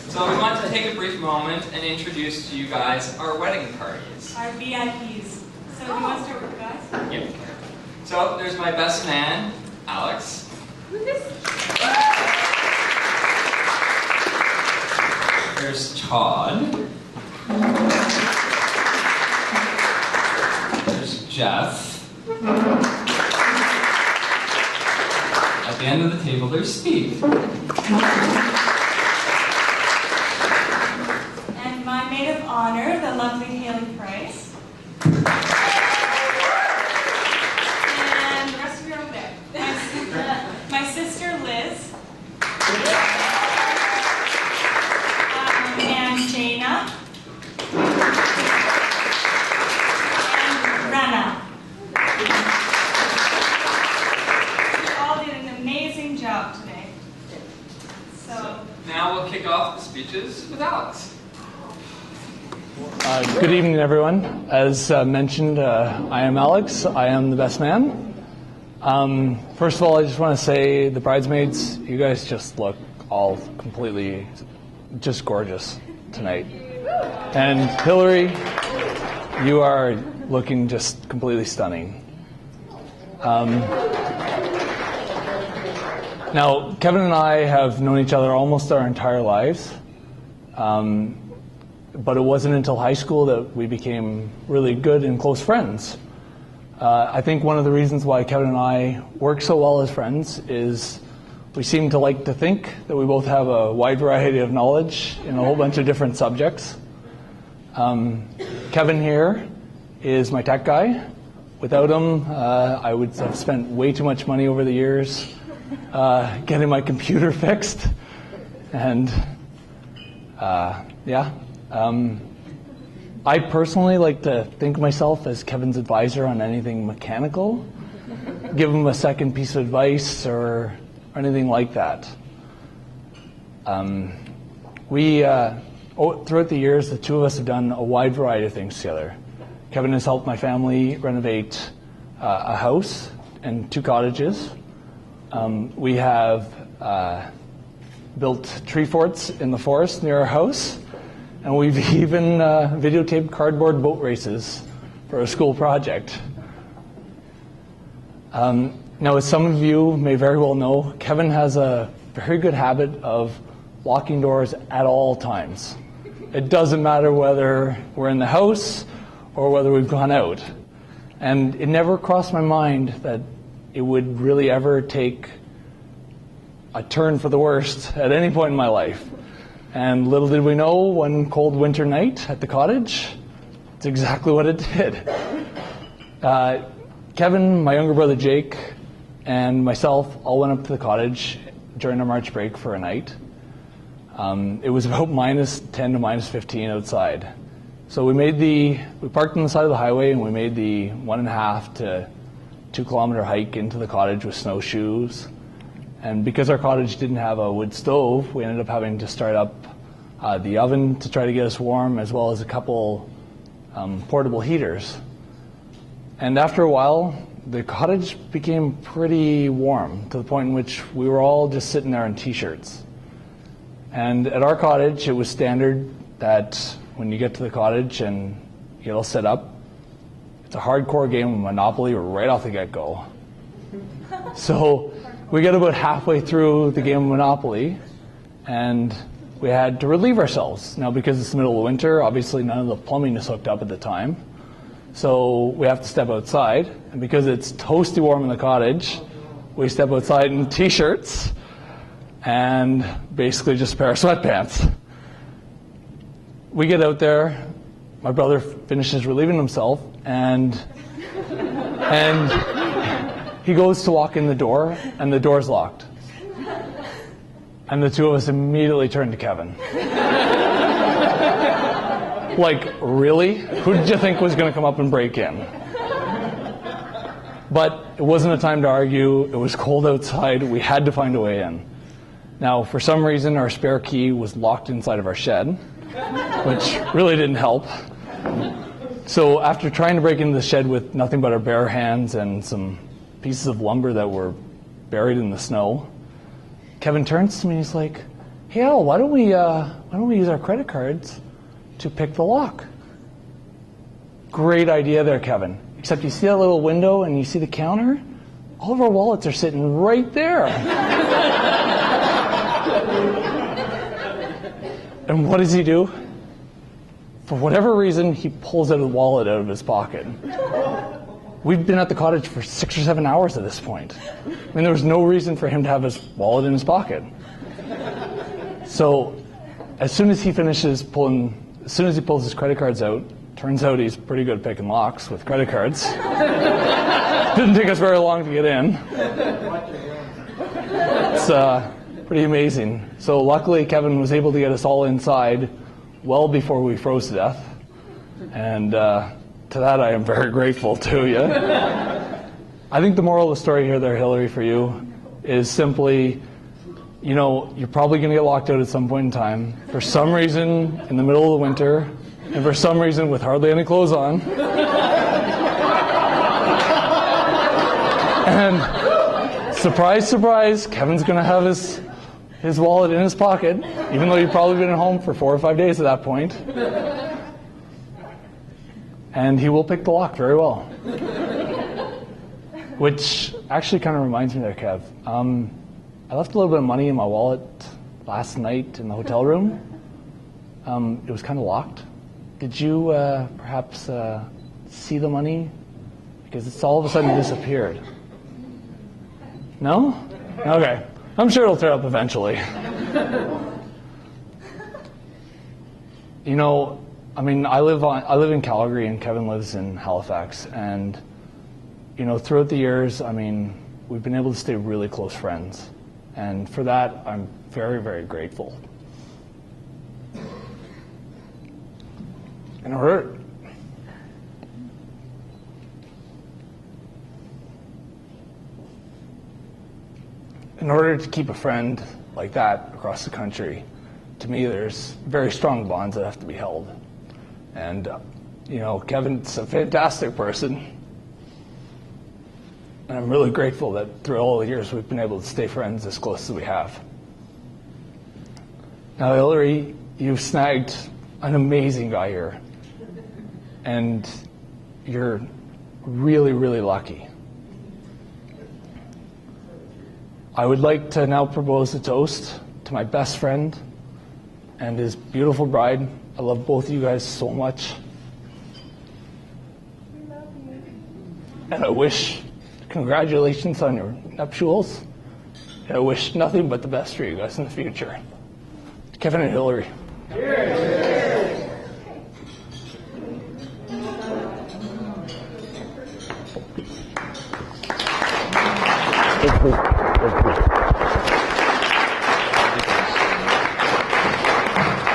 So we want to take a brief moment and introduce to you guys our wedding parties. Our VIPs. So do you want to start with the guys? Yep. So there's my best man, Alex. There's Todd. There's Jeff. At the end of the table, there's Steve. And my maid of honor, the lovely Haley Price. And the rest of you are over there. My sister, Liz. And Dana. And Rana. You all did an amazing job today. So now we'll kick off the speeches with Alex. Good evening, everyone. As mentioned, I am Alex. I am the best man. First of all, I just want to say, the bridesmaids, you guys just look all completely just gorgeous tonight. And Hillary, you are looking just completely stunning. Now, Kevin and I have known each other almost our entire lives. But it wasn't until high school that we became really good and close friends. I think one of the reasons why Kevin and I work so well as friends is we seem to like to think that we both have a wide variety of knowledge in a whole bunch of different subjects. Kevin here is my tech guy. Without him, I would have spent way too much money over the years getting my computer fixed. And I personally like to think of myself as Kevin's advisor on anything mechanical, give him a second piece of advice or anything like that. Throughout the years, the two of us have done a wide variety of things together. Kevin has helped my family renovate a house and 2 cottages. We have built tree forts in the forest near our house. And we've even videotaped cardboard boat races for a school project. Now, as some of you may very well know, Kevin has a very good habit of locking doors at all times. It doesn't matter whether we're in the house or whether we've gone out. And it never crossed my mind that it would really ever take a turn for the worst at any point in my life. And little did we know, one cold winter night at the cottage, it's exactly what it did. Kevin, my younger brother Jake, and myself all went up to the cottage during our March break for a night. It was about -10 to -15 outside. So we parked on the side of the highway and we made the 1.5 to 2 kilometer hike into the cottage with snowshoes. And because our cottage didn't have a wood stove, we ended up having to start up the oven to try to get us warm, as well as a couple portable heaters. And after a while, the cottage became pretty warm, to the point in which we were all just sitting there in t-shirts. And at our cottage, it was standard that when you get to the cottage and you get all set up, it's a hardcore game of Monopoly right off the get-go. So we got about halfway through the game of Monopoly, and we had to relieve ourselves. Now, because it's the middle of winter, obviously none of the plumbing is hooked up at the time. So we have to step outside, and because it's toasty warm in the cottage, we step outside in t-shirts and basically just a pair of sweatpants. We get out there, my brother finishes relieving himself, and he goes to walk in the door, and the door's locked. And the two of us immediately turn to Kevin. Like, really? Who did you think was going to come up and break in? But it wasn't a time to argue. It was cold outside. We had to find a way in. Now, for some reason, our spare key was locked inside of our shed, which really didn't help. So after trying to break into the shed with nothing but our bare hands and some pieces of lumber that were buried in the snow, Kevin turns to me and he's like, "Hey Al, why don't we use our credit cards to pick the lock?" Great idea there, Kevin. Except you see that little window and you see the counter? All of our wallets are sitting right there. And what does he do? For whatever reason, he pulls out a wallet out of his pocket. We've been at the cottage for 6 or 7 hours at this point. I mean, there was no reason for him to have his wallet in his pocket. So, as soon as he pulls his credit cards out, turns out he's pretty good at picking locks with credit cards. Didn't take us very long to get in. It's pretty amazing. So luckily, Kevin was able to get us all inside well before we froze to death. And to that, I am very grateful to you. I think the moral of the story here there, Hillary, for you, is simply, you're probably going to get locked out at some point in time. For some reason, in the middle of the winter, and for some reason, with hardly any clothes on. And surprise, surprise, Kevin's going to have his wallet in his pocket, even though you've probably been at home for 4 or 5 days at that point. And he will pick the lock very well. Which actually kind of reminds me there, Kev. I left a little bit of money in my wallet last night in the hotel room. It was kind of locked. Did you perhaps see the money? Because it's all of a sudden disappeared. No? Okay. I'm sure it'll turn up eventually. I live in Calgary and Kevin lives in Halifax, and throughout the years, we've been able to stay really close friends, and for that, I'm very, very grateful. In order to keep a friend like that across the country, to me, there's very strong bonds that have to be held. And, Kevin's a fantastic person. And I'm really grateful that through all the years we've been able to stay friends as close as we have. Now, Hillary, you've snagged an amazing guy here. And you're really, really lucky. I would like to now propose a toast to my best friend and his beautiful bride. I love both of you guys so much. We love you. And I wish congratulations on your nuptials. And I wish nothing but the best for you guys in the future. Kevin and Hillary. Cheers.